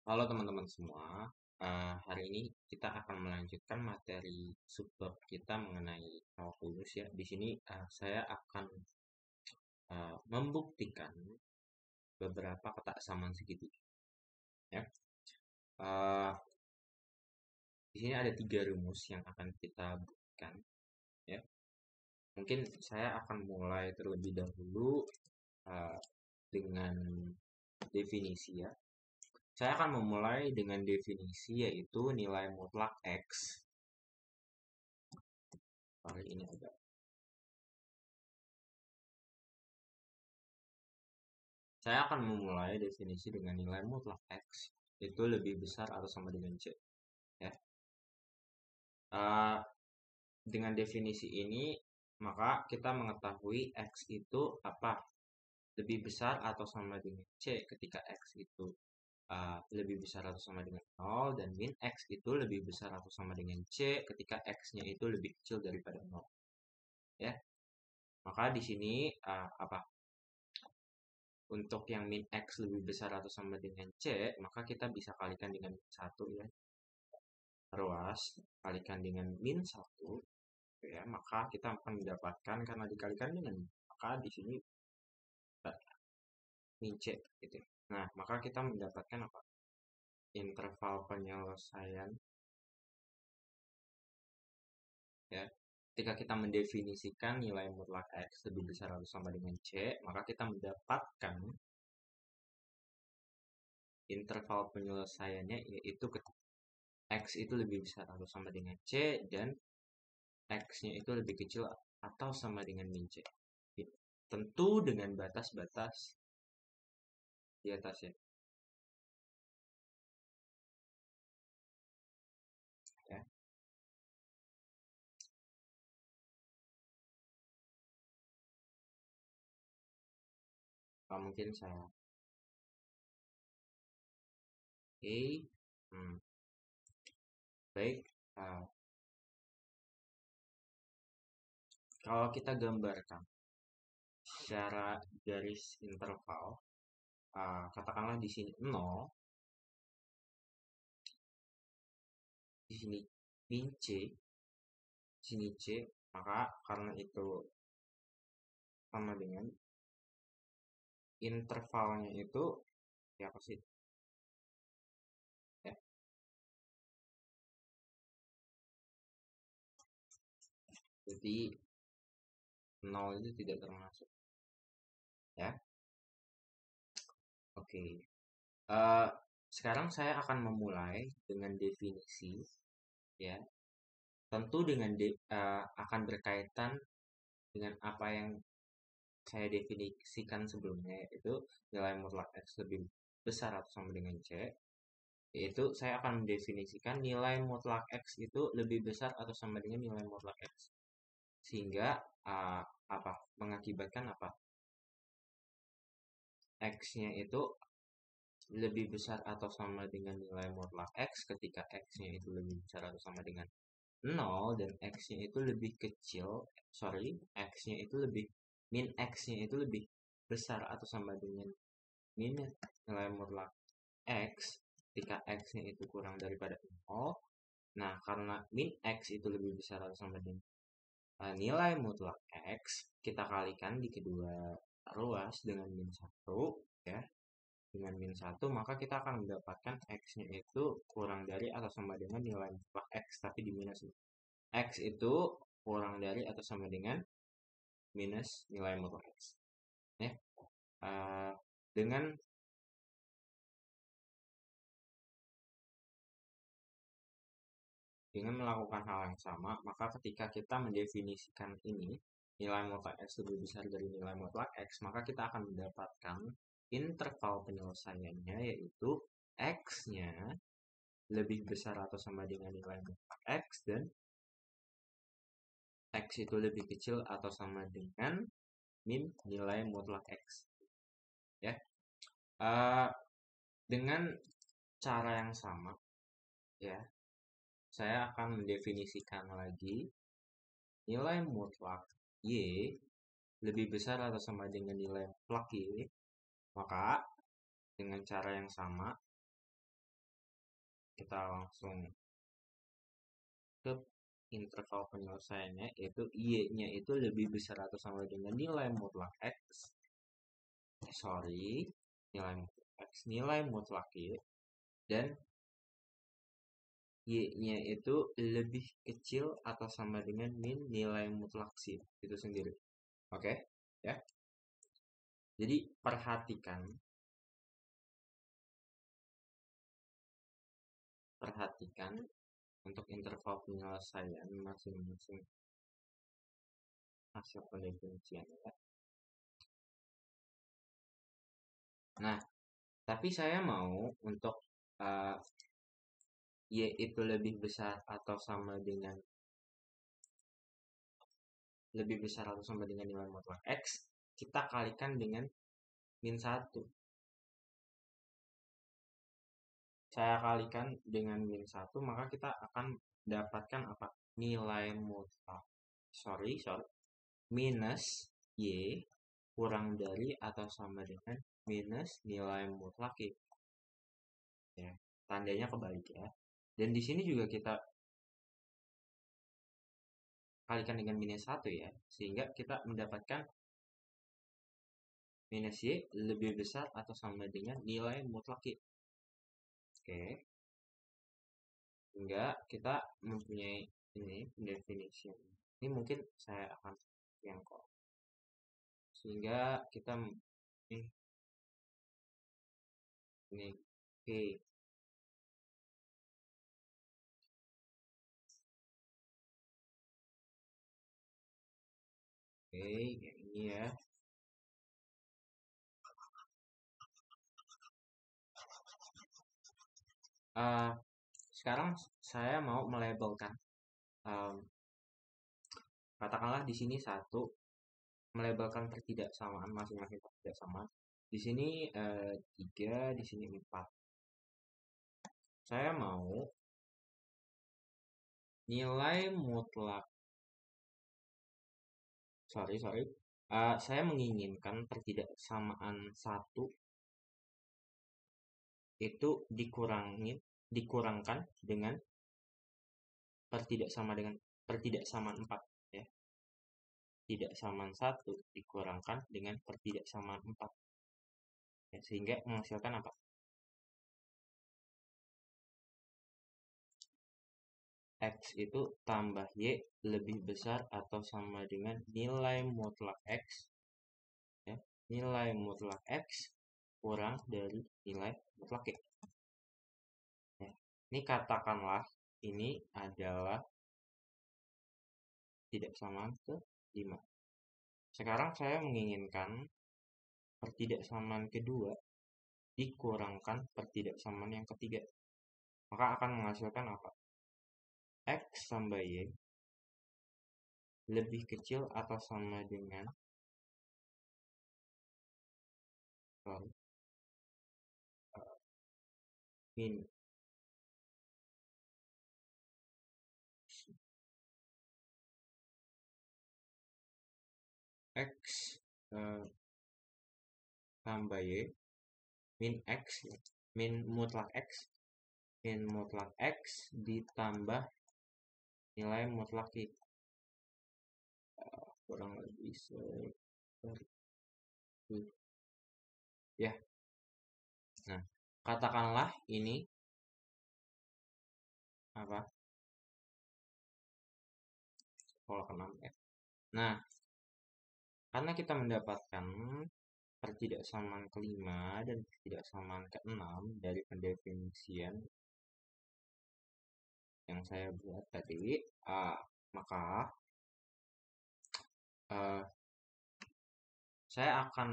Halo teman-teman semua, hari ini kita akan melanjutkan materi subbab kita mengenai kalkulus ya. Di sini saya akan membuktikan beberapa ketaksamaan segitiga. Ya. Eh, di sini ada tiga rumus yang akan kita buktikan. Ya. Mungkin saya akan mulai terlebih dahulu eh, dengan definisi ya. Saya akan memulai dengan definisi yaitu nilai mutlak X. Kali ini ada. Saya akan memulai definisi dengan nilai mutlak X itu lebih besar atau sama dengan C. Ya. Eh, dengan definisi ini, maka kita mengetahui X itu apa? Lebih besar atau sama dengan C ketika X itu lebih besar atau sama dengan 0 dan min X itu lebih besar atau sama dengan C ketika X-nya itu lebih kecil daripada 0. Ya. Maka di sini apa? Untuk yang min X lebih besar atau sama dengan C, maka kita bisa kalikan dengan 1 ya. Ruas kalikan dengan min 1 ya, maka kita akan mendapatkan karena dikalikan dengan maka di sini min C gitu. Nah, maka kita mendapatkan apa? Interval penyelesaian ya. Ketika kita mendefinisikan nilai mutlak X lebih besar atau sama dengan C, maka kita mendapatkan interval penyelesaiannya yaitu ketika X itu lebih besar atau sama dengan C dan X-nya itu lebih kecil atau sama dengan min C. Gitu. Tentu dengan batas-batas di atasnya. Ya. Mungkin saya hmm, baik. uh, Kalau kita gambarkan secara garis interval, katakanlah di sini 0, di sini min C, di sini C, maka karena itu sama dengan intervalnya itu ya apa sih? Ya, jadi 0 itu tidak termasuk. Ya, oke. Uh, Sekarang saya akan memulai dengan definisi, ya. Tentu dengan akan berkaitan dengan apa yang saya definisikan sebelumnya, yaitu nilai mutlak X lebih besar atau sama dengan C, yaitu saya akan mendefinisikan nilai mutlak X itu lebih besar atau sama dengan nilai mutlak X. Sehingga uh, apa? Mengakibatkan apa? X-nya itu lebih besar atau sama dengan nilai mutlak X ketika X-nya itu lebih besar atau sama dengan 0 dan X-nya itu lebih kecil, X-nya itu lebih, min X-nya itu lebih besar atau sama dengan min nilai mutlak X ketika X-nya itu kurang daripada 0. Nah, karena min X itu lebih besar atau sama dengan nilai mutlak X, kita kalikan di kedua ruas dengan min 1, ya. Dengan min 1, maka kita akan mendapatkan X-nya itu kurang dari atau sama dengan nilai mutlak X, tapi di minus. X itu kurang dari atau sama dengan minus nilai mutlak X. Ya. Uh, dengan melakukan hal yang sama, maka ketika kita mendefinisikan ini, nilai mutlak X lebih besar dari nilai mutlak X, maka kita akan mendapatkan interval penyelesaiannya, yaitu X-nya lebih besar atau sama dengan nilai mutlak X, dan X itu lebih kecil atau sama dengan min nilai mutlak X. Ya. Uh, dengan cara yang sama, ya, saya akan mendefinisikan lagi nilai mutlak Y lebih besar atau sama dengan nilai mutlak Y, maka dengan cara yang sama kita langsung ke interval penyelesaiannya, yaitu Y-nya itu lebih besar atau sama dengan nilai mutlak X. Nilai mutlak Y, dan Y-nya itu lebih kecil atau sama dengan min nilai mutlak Z itu sendiri. Oke, ya. Jadi perhatikan untuk interval penyelesaian masing-masing hasil pendefinisian ya. Nah, tapi saya mau untuk Y itu lebih besar atau sama dengan nilai mutlak X, kita kalikan dengan min 1. Saya kalikan dengan min 1, maka kita akan dapatkan apa? Nilai mutlak. Minus Y kurang dari atau sama dengan minus nilai mutlak Y. Ya, tandanya kebalik ya. Dan di sini juga kita kalikan dengan minus 1 ya, sehingga kita mendapatkan minus Y lebih besar atau sama dengan nilai mutlak Y. Oke. Hingga kita mempunyai ini definition. Ini mungkin saya akan yang kok. Sehingga kita ini oke. Oke, ini ya. Sekarang saya mau melabelkan, katakanlah di sini 1, melabelkan pertidaksamaan masing-masing pertidaksamaan. Di sini 3, di sini 4. Saya mau nilai mutlak. Saya menginginkan pertidaksamaan 1 itu dikurangkan dengan pertidaksamaan 4 ya. Pertidaksamaan 1 dikurangkan dengan pertidaksamaan 4 ya, sehingga menghasilkan apa? X itu tambah Y lebih besar atau sama dengan nilai mutlak X ya, nilai mutlak X kurang dari nilai mutlak Y ya. Ini katakanlah ini adalah pertidaksamaan ke-5. Sekarang saya menginginkan pertidaksamaan kedua dikurangkan pertidaksamaan yang ketiga, maka akan menghasilkan apa? X tambah Y lebih kecil atau sama dengan min X tambah Y min X min mutlak X ditambah nilai mutlak Y, kurang lebih ya. Nah, katakanlah ini apa? Pola ke-6 ya. Nah, karena kita mendapatkan pertidaksamaan ke-5 dan pertidaksamaan ke-6 dari pendefinisian yang saya buat tadi, maka saya akan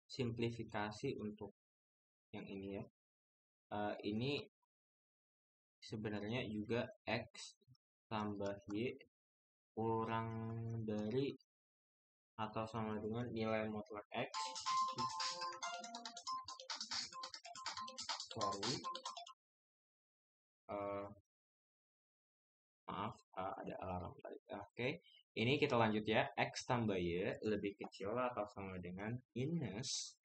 simplifikasi untuk yang ini ya. Ini sebenarnya juga X tambah Y kurang dari atau sama dengan nilai mutlak X. Maaf, ada alarm tadi. Oke, ini kita lanjut ya. X tambah Y lebih kecil atau sama dengan minus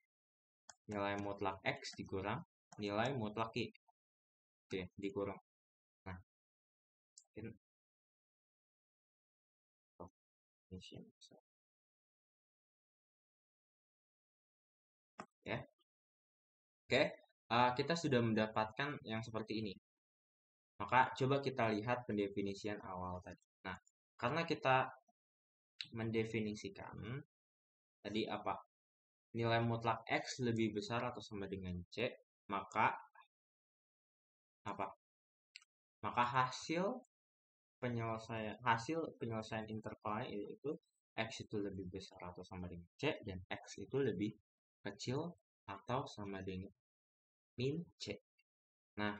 nilai mutlak X dikurang nilai mutlak Y. Itu ya, dikurang. Nah, ini ya. Oke, kita sudah mendapatkan yang seperti ini. Maka coba kita lihat pendefinisian awal tadi. Nah, karena kita mendefinisikan tadi apa? Nilai mutlak X lebih besar atau sama dengan C, maka apa? Maka hasil penyelesaian intervalnya itu X itu lebih besar atau sama dengan C dan X itu lebih kecil atau sama dengan min C. Nah,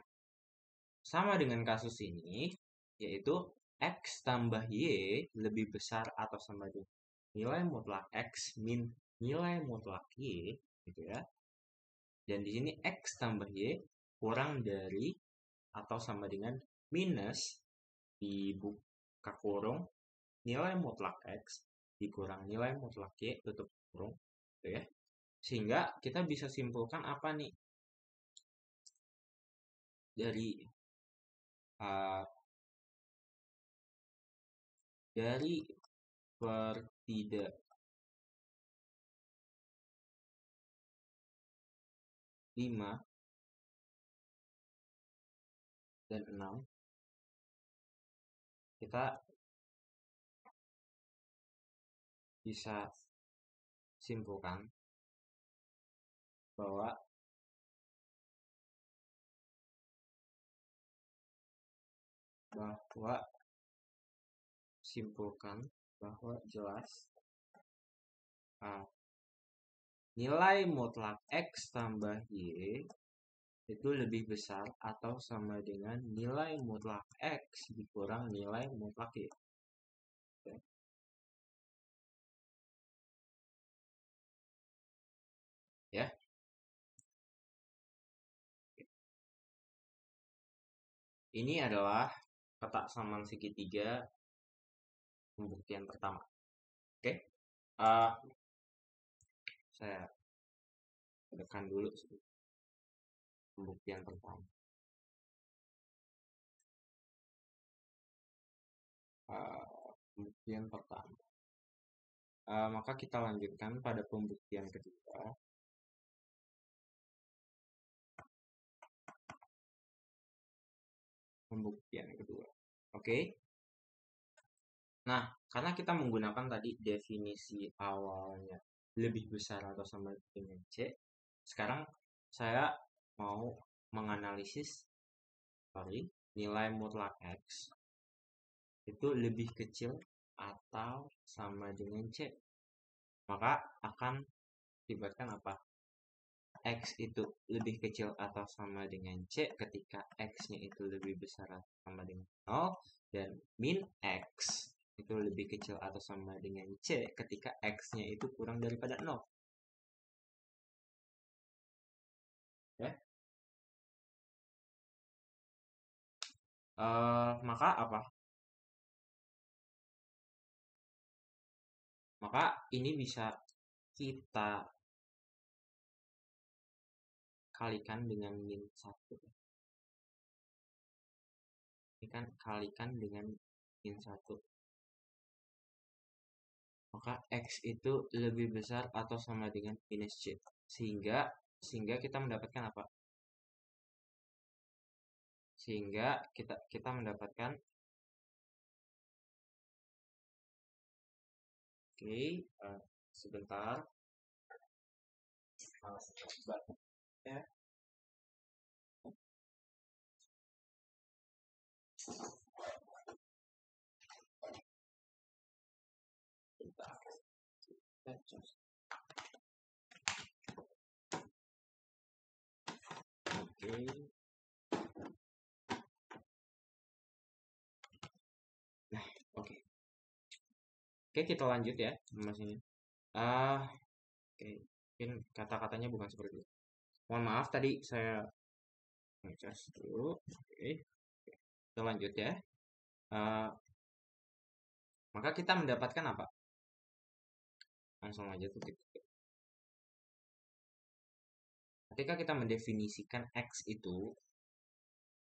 sama dengan kasus ini, yaitu X tambah Y lebih besar atau sama dengan nilai mutlak X min nilai mutlak Y, gitu ya. Dan di sini X tambah Y kurang dari atau sama dengan minus dibuka kurung nilai mutlak X dikurang nilai mutlak Y tutup kurung, gitu ya. Sehingga kita bisa simpulkan apa nih dari uh, pertidak 5 dan 6 kita bisa simpulkan bahwa jelas nilai mutlak X tambah Y itu lebih besar atau sama dengan nilai mutlak X dikurang nilai mutlak Y. Oke. Ya. Ini adalah kotak samaan segitiga pembuktian pertama. Oke. Saya tekan dulu pembuktian pertama. Maka kita lanjutkan pada pembuktian kedua. Oke. Nah, karena kita menggunakan tadi definisi awalnya lebih besar atau sama dengan C, sekarang saya mau menganalisis nilai mutlak X itu lebih kecil atau sama dengan C. Maka akan dibuatkan apa? X itu lebih kecil atau sama dengan C ketika X-nya itu lebih besar atau sama dengan 0 dan min X itu lebih kecil atau sama dengan C ketika X-nya itu kurang daripada 0. Ya. Maka apa? Maka ini bisa kita kalikan dengan min 1. Ini kan kalikan dengan min 1. Maka X itu lebih besar atau sama dengan minus C. Sehingga kita mendapatkan apa? Sehingga kita mendapatkan sebentar. Ya. Oke. Nah, oke. Oke, kita lanjut ya masih. Oke. Mungkin kata-katanya bukan seperti itu. Mohon maaf tadi saya ngecas dulu. Oke. Kita lanjut ya. Maka kita mendapatkan apa? Langsung aja tuh ketika kita mendefinisikan X itu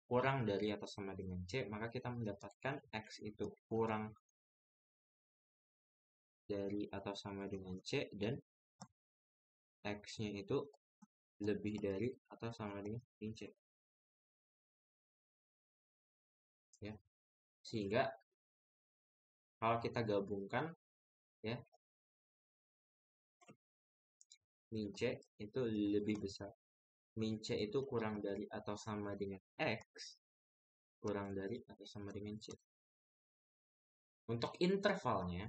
kurang dari atau sama dengan C, maka kita mendapatkan X itu kurang dari atau sama dengan C, dan X-nya itu lebih dari atau sama dengan C. Ya. Sehingga kalau kita gabungkan, ya, min C itu lebih besar. Min C itu kurang dari atau sama dengan X, kurang dari atau sama dengan C. Untuk intervalnya,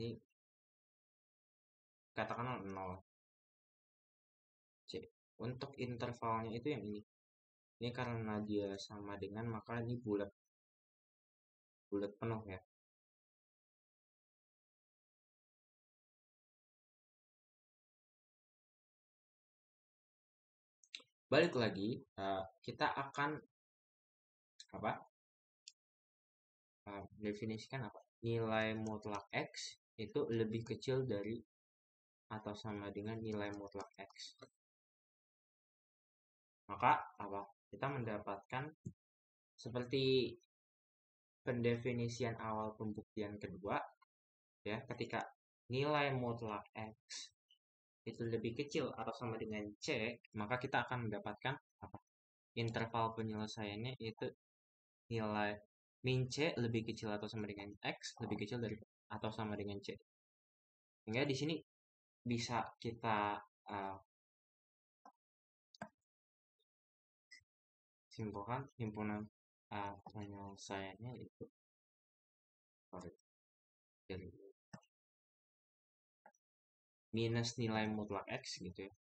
ini katakanlah 0 C. Untuk intervalnya itu yang ini. Ini karena dia sama dengan, maka ini bulat penuh ya. Balik lagi, kita akan definisikan apa? Nilai mutlak X itu lebih kecil dari atau sama dengan nilai mutlak X. Maka kita mendapatkan seperti pendefinisian awal pembuktian kedua, ya, ketika nilai mutlak X itu lebih kecil atau sama dengan C, maka kita akan mendapatkan interval penyelesaiannya itu nilai min C lebih kecil atau sama dengan X lebih kecil dari atau sama dengan C. Sehingga di sini bisa kita simpulkan himpunan penyelesaiannya itu dari minus nilai mutlak X gitu ya,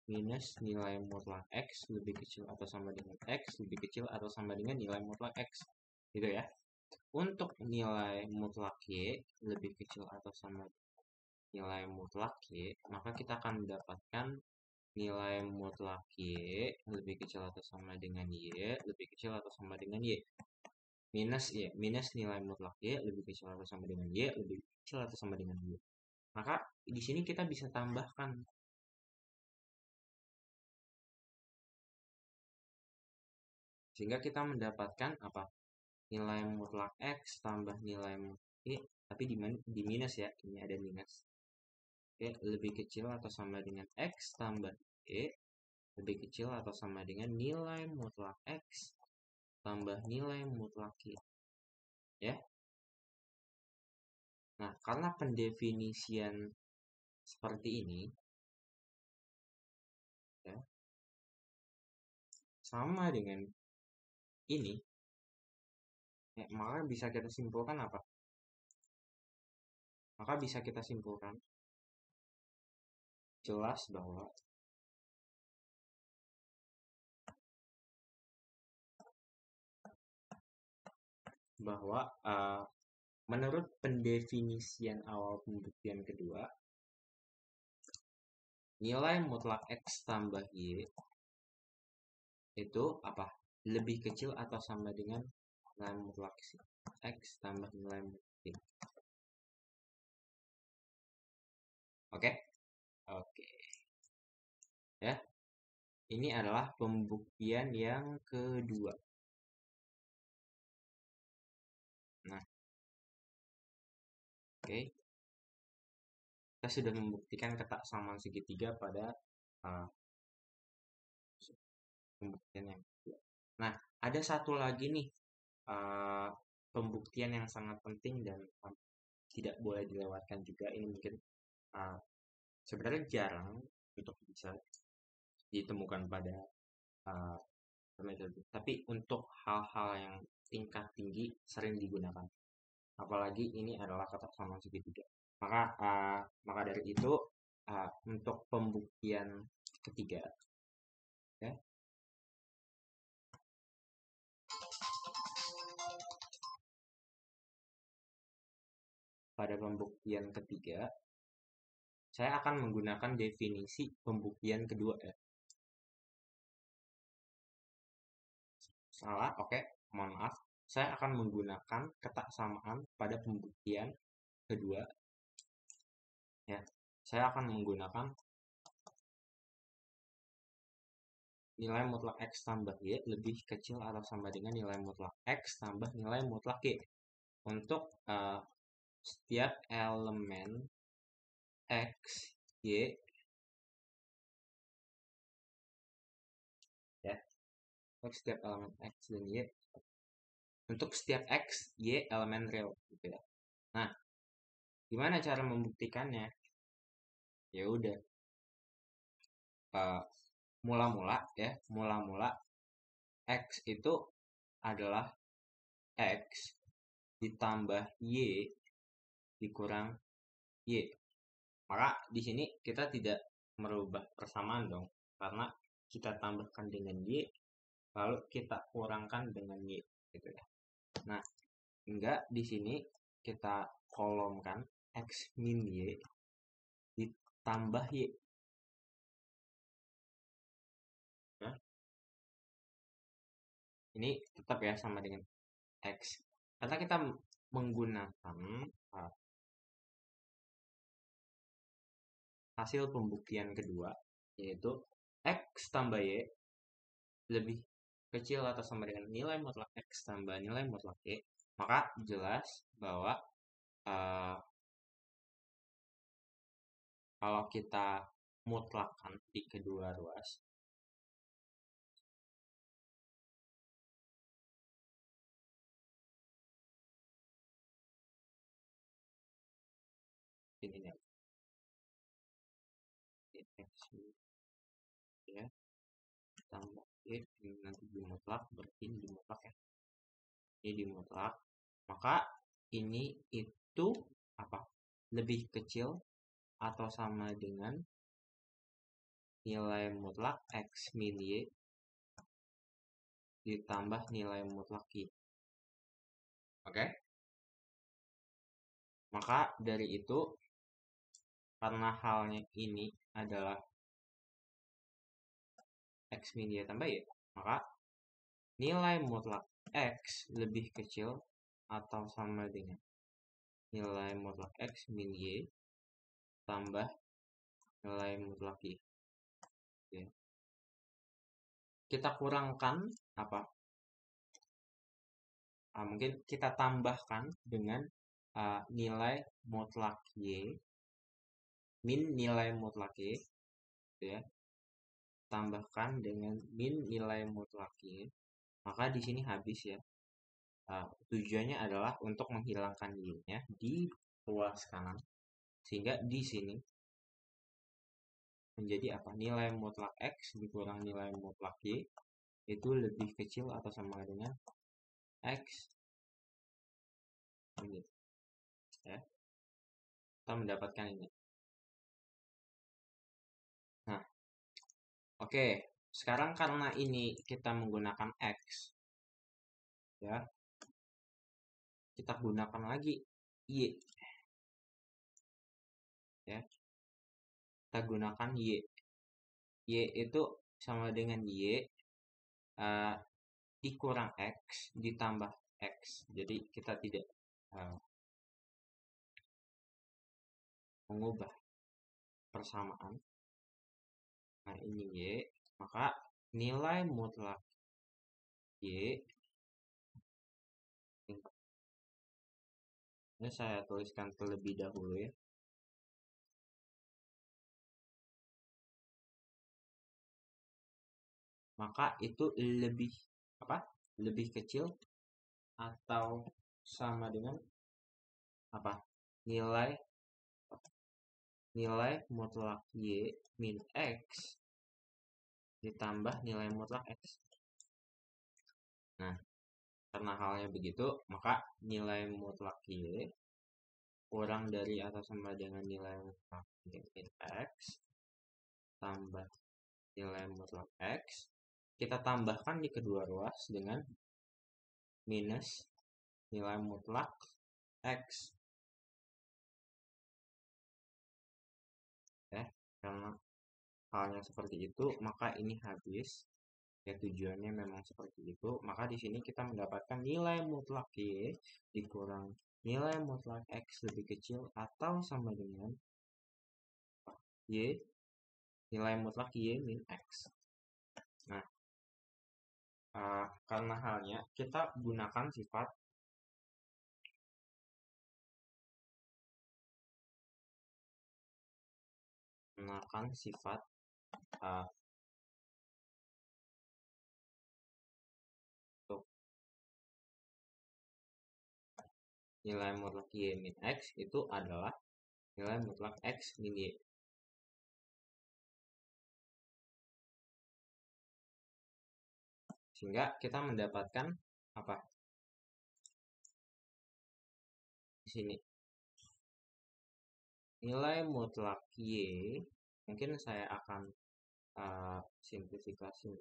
minus nilai mutlak X lebih kecil atau sama dengan X lebih kecil atau sama dengan nilai mutlak X gitu ya. Untuk nilai mutlak Y lebih kecil atau sama nilai mutlak Y, maka kita akan mendapatkan nilai mutlak Y lebih kecil atau sama dengan Y lebih kecil atau sama dengan Y minus Y minus nilai mutlak Y lebih kecil atau sama dengan Y lebih kecil atau sama dengan Y. Maka di sini kita bisa tambahkan sehingga kita mendapatkan nilai mutlak X tambah nilai mutlak Y, tapi di minus ya, ini ada minus. Oke, lebih kecil atau sama dengan X tambah Y lebih kecil atau sama dengan nilai mutlak X tambah nilai mutlak Y. Ya. Nah, karena pendefinisian seperti ini, ya, sama dengan ini, ya, maka bisa kita simpulkan apa? Maka bisa kita simpulkan jelas bahwa menurut pendefinisian awal pembuktian kedua, nilai mutlak X tambah Y itu lebih kecil atau sama dengan nilai mutlak X tambah nilai mutlak Y. Oke? Oke. Ya. Ini adalah pembuktian yang kedua. Nah. Oke. Kita sudah membuktikan kesamaan segitiga pada pembuktian yang kedua. Nah, ada satu lagi nih pembuktian yang sangat penting dan tidak boleh dilewatkan juga. Ini mungkin sebenarnya jarang untuk bisa ditemukan pada metode, tapi untuk hal-hal yang tingkat tinggi sering digunakan. Apalagi ini adalah kesamaan segitiga. Maka dari itu untuk pembuktian ketiga, ya, pada pembuktian ketiga saya akan menggunakan definisi pembuktian kedua ya. Salah, oke, mohon maaf. saya akan menggunakan ketaksamaan pada pembuktian kedua. Ya, saya akan menggunakan nilai mutlak X tambah Y lebih kecil atau sama dengan nilai mutlak X tambah nilai mutlak Y. Untuk setiap elemen X, Y, ya, untuk setiap elemen X dan Y, untuk setiap X, Y elemen real, gitu ya. Nah, gimana cara membuktikannya? Ya udah, mula-mula ya, mula-mula X itu adalah X ditambah Y dikurang Y. Maka di sini kita tidak merubah persamaan dong, karena kita tambahkan dengan Y, lalu kita kurangkan dengan Y, gitu ya. Nah, hingga di sini kita kolomkan X min Y ditambah Y. Nah, ini tetap ya sama dengan X. Karena kita menggunakan hasil pembuktian kedua, yaitu X tambah Y lebih kecil atau sama dengan nilai mutlak X tambah nilai mutlak Y, maka jelas bahwa kalau kita mutlakkan di kedua ruas, ini ya, X ya tambah Y, ini nanti dimutlak, berarti ini dimutlak ya, ini dimutlak, maka ini itu apa, lebih kecil atau sama dengan nilai mutlak X min Y ditambah nilai mutlak Y. Oke? Maka dari itu, karena halnya ini adalah X min Y tambah Y, maka nilai mutlak X lebih kecil atau sama dengan nilai mutlak X min Y tambah nilai mutlak Y. Oke. Kita kurangkan apa? Mungkin kita tambahkan dengan nilai mutlak Y min nilai mutlak Y, gitu ya. Tambahkan dengan min nilai mutlak Y, maka di sini habis ya. Tujuannya adalah untuk menghilangkan Y-nya di ruas kanan, sehingga di sini menjadi apa? Nilai mutlak X dikurang nilai mutlak Y itu lebih kecil atau sama dengan X. Ini ya, kita mendapatkan ini. Nah, oke, sekarang karena ini kita menggunakan X, ya, kita gunakan lagi Y, ya, kita gunakan Y. Y itu sama dengan Y dikurang X ditambah X. Jadi kita tidak mengubah persamaan. Nah, ini Y, maka nilai mutlak Y, ini saya tuliskan terlebih dahulu ya. Maka itu lebih apa? Lebih kecil atau sama dengan apa? Nilai mutlak Y min X ditambah nilai mutlak X. Nah, karena halnya begitu, maka nilai mutlak Y kurang dari atau sama dengan nilai mutlak Y min X tambah nilai mutlak X. Kita tambahkan di kedua ruas dengan minus nilai mutlak X. Ya, karena halnya seperti itu, maka ini habis. ya tujuannya memang seperti itu, maka di sini kita mendapatkan nilai mutlak Y dikurang nilai mutlak X lebih kecil atau sama dengan Y, nilai mutlak Y min X. Nah, karena halnya kita gunakan sifat untuk nilai mutlak Y min X itu adalah nilai mutlak X min Y. Sehingga kita mendapatkan apa? Di sini. Nilai mutlak Y, mungkin saya akan simplifikasi.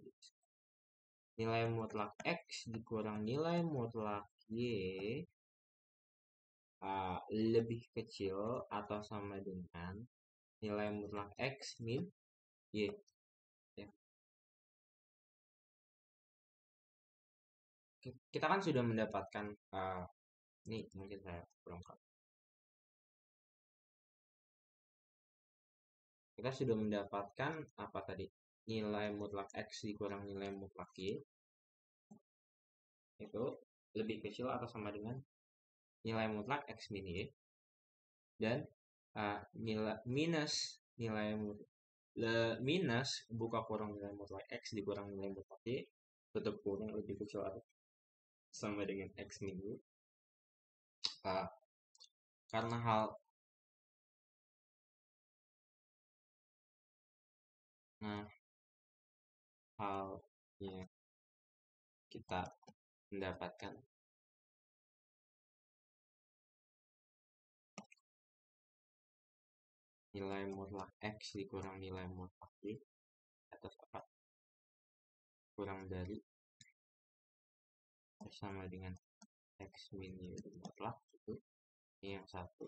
Nilai mutlak X dikurang nilai mutlak Y lebih kecil atau sama dengan nilai mutlak X min Y. Ya. Kita kan sudah mendapatkan ini mungkin saya perlengkap. Kita sudah mendapatkan apa tadi? Nilai mutlak X dikurang nilai mutlak Y itu lebih kecil atau sama dengan nilai mutlak X min Y, dan nilai minus buka kurang nilai mutlak X dikurang nilai mutlak Y tutup kurung lebih kecil atau sama dengan X min Y. Karena halnya kita mendapatkan nilai mutlak X dikurang nilai mutlak Y atas apa? Kurang dari sama dengan X min Y mutlak itu. Ini yang satu.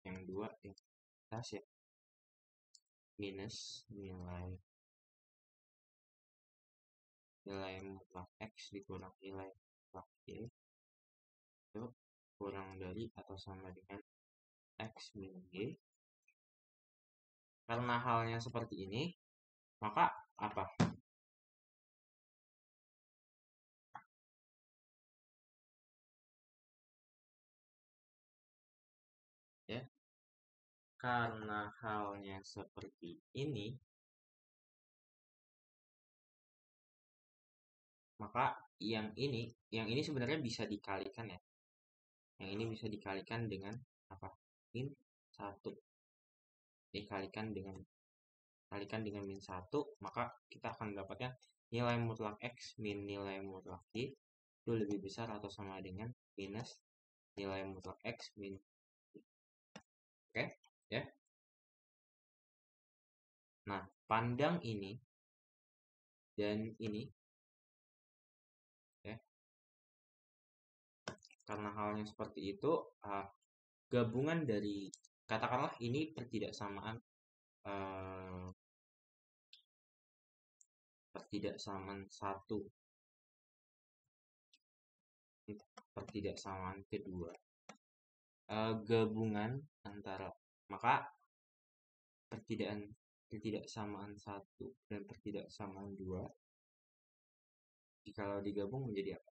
Yang dua yang atas ya. Minus nilai mutlak X dikurang nilai mutlak Y itu kurang dari atau sama dengan X min Y. Karena halnya seperti ini, maka apa? Ya. Karena halnya seperti ini, maka yang ini sebenarnya bisa dikalikan ya. Yang ini bisa dikalikan dengan apa? Min 1. Dikalikan dengan min 1, maka kita akan mendapatkan nilai mutlak X min nilai mutlak Y itu lebih besar atau sama dengan minus nilai mutlak X min Y. Oke, ya. Nah, pandang ini dan ini ya. Karena halnya seperti itu, gabungan dari katakanlah ini pertidaksamaan satu, pertidaksamaan kedua, gabungan antara maka pertidaksamaan 1 dan pertidaksamaan 2 jikalau digabung menjadi apa?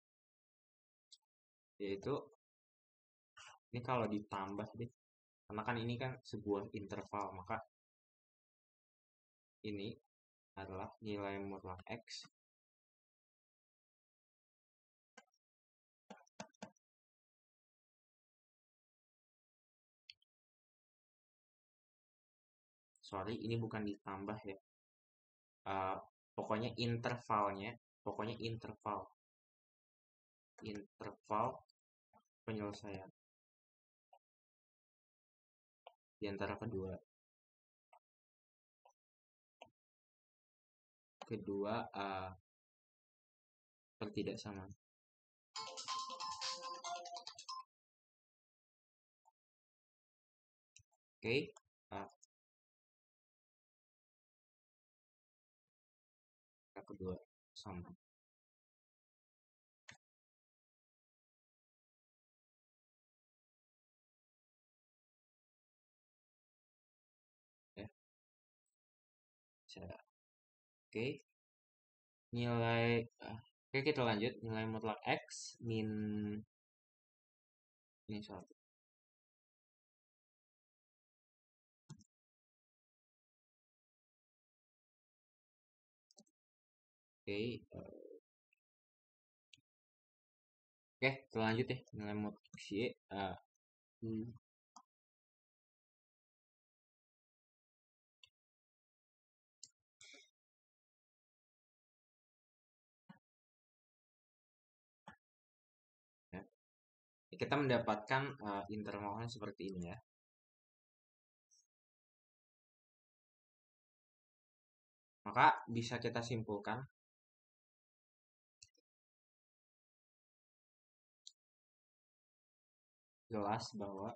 Yaitu ini kalau ditambah deh, karena kan ini kan sebuah interval, maka ini adalah nilai mutlak X ini bukan ditambah ya, pokoknya interval penyelesaian di antara kedua pertidaksamaan. Oke, kedua sama. Ya, oke. Nilai oke, kita lanjut. Nilai mutlak X min ini 1. Oke, oke, kita lanjut ya. Nilai mutlak X Y hmm, ya. Kita mendapatkan intervalnya seperti ini ya. Maka bisa kita simpulkan jelas bahwa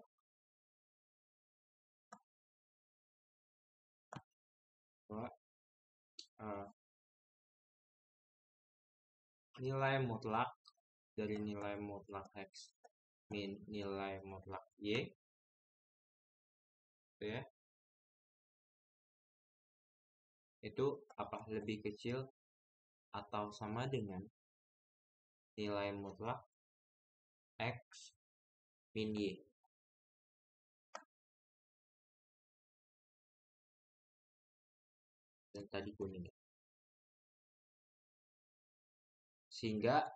uh, nilai mutlak dari nilai mutlak X min nilai mutlak Y gitu ya, itu apa, lebih kecil atau sama dengan nilai mutlak X min Y. Dan tadi kuning. Sehingga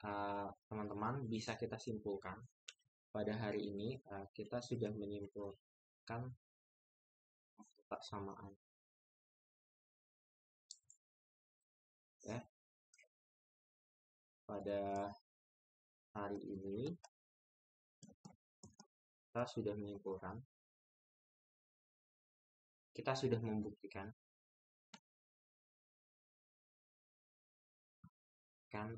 teman-teman bisa kita simpulkan pada hari ini kita sudah menyimpulkan kesamaan ya. Pada hari ini kita sudah menyimpulkan, kita sudah membuktikan kan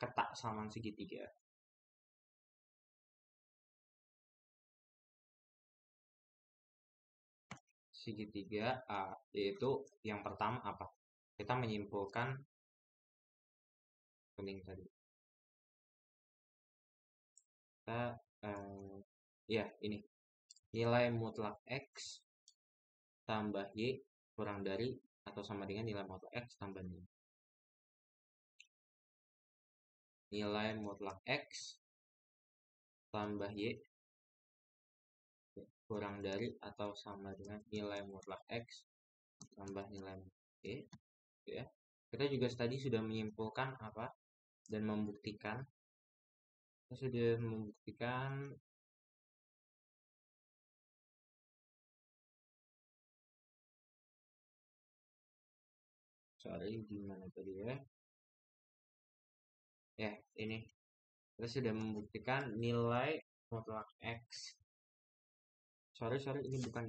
ketaksamaan segitiga. Segitiga yaitu yang pertama apa? Kita menyimpulkan kuning tadi. Kita ya ini nilai mutlak X tambah Y kurang dari atau sama dengan nilai mutlak X tambah Y. Nilai mutlak X tambah Y kurang dari atau sama dengan nilai mutlak X tambah nilai mutlak Y ya. Kita juga tadi sudah menyimpulkan apa dan membuktikan, kita sudah membuktikan gimana tadi ya, ya ini kita sudah membuktikan nilai mutlak X, ini bukan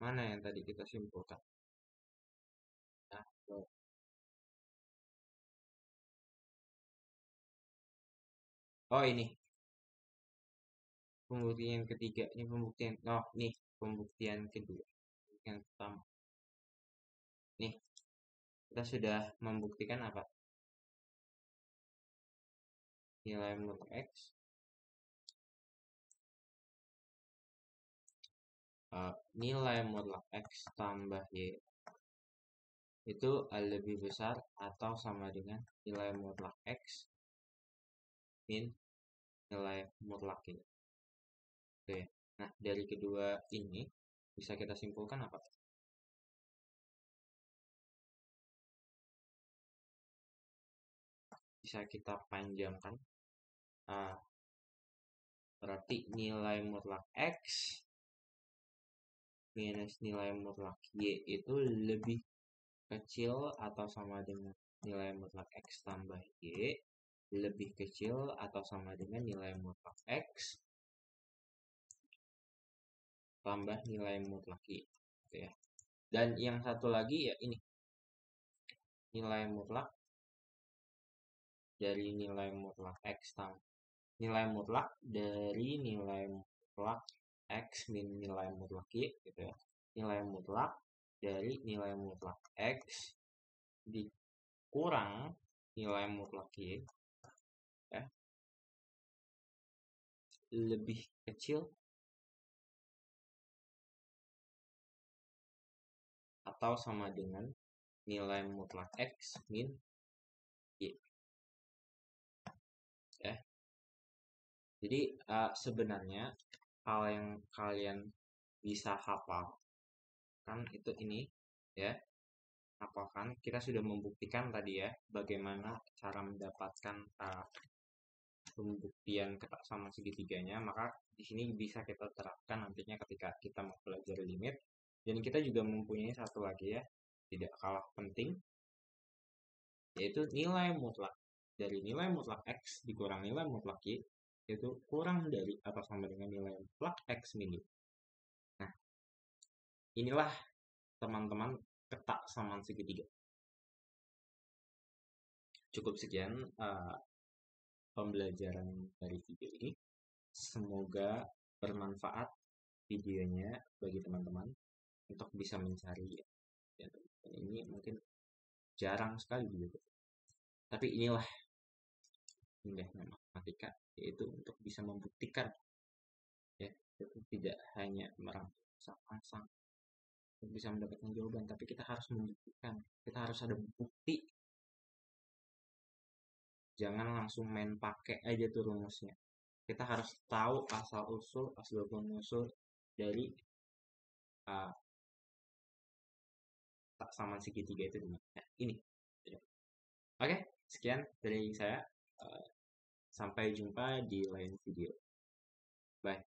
mana yang tadi kita simpulkan. Nah, oh ini pembuktian ketiga, ini pembuktian, oh nih pembuktian kedua, yang pertama nih kita sudah membuktikan apa, nilai mutlak X nilai mutlak X tambah Y itu lebih besar atau sama dengan nilai mutlak X min nilai mutlak Y. Oke. Nah, dari kedua ini bisa kita simpulkan apa? Bisa kita panjangkan. Berarti nilai mutlak X minus nilai mutlak Y itu lebih kecil atau sama dengan nilai mutlak X tambah Y lebih kecil atau sama dengan nilai mutlak X tambah nilai mutlak Y gitu ya. Dan yang satu lagi ya ini nilai mutlak dari nilai mutlak X tambah nilai mutlak dari nilai mutlak X min nilai mutlak Y gitu ya. Nilai mutlak dari nilai mutlak X dikurang nilai mutlak Y ya, lebih kecil atau sama dengan nilai mutlak X min Y ya. Jadi sebenarnya hal yang kalian bisa hafal kan itu ini ya, hafalkan. Kita sudah membuktikan tadi ya bagaimana cara mendapatkan pembuktian ketak sama segitiganya, maka di sini bisa kita terapkan nantinya ketika kita mau belajar limit. Dan kita juga mempunyai satu lagi ya, tidak kalah penting, yaitu nilai mutlak. Dari nilai mutlak X dikurang nilai mutlak Y, itu kurang dari atau sama dengan nilai mutlak X min Y. Nah, inilah teman-teman ketak samaan segitiga. Cukup sekian pembelajaran dari video ini. Semoga bermanfaat videonya bagi teman-teman untuk bisa mencari ya, ini mungkin jarang sekali gitu. Tapi inilah indahnya matematika, yaitu untuk bisa membuktikan ya, itu tidak hanya merangsang untuk bisa mendapatkan jawaban, tapi kita harus membuktikan, kita harus ada bukti. Jangan langsung main pakai aja tuh rumusnya. Kita harus tahu asal usul dari tak sama segitiga itu dimana. Nah, ini. Oke, sekian dari saya. Sampai jumpa di lain video. Bye.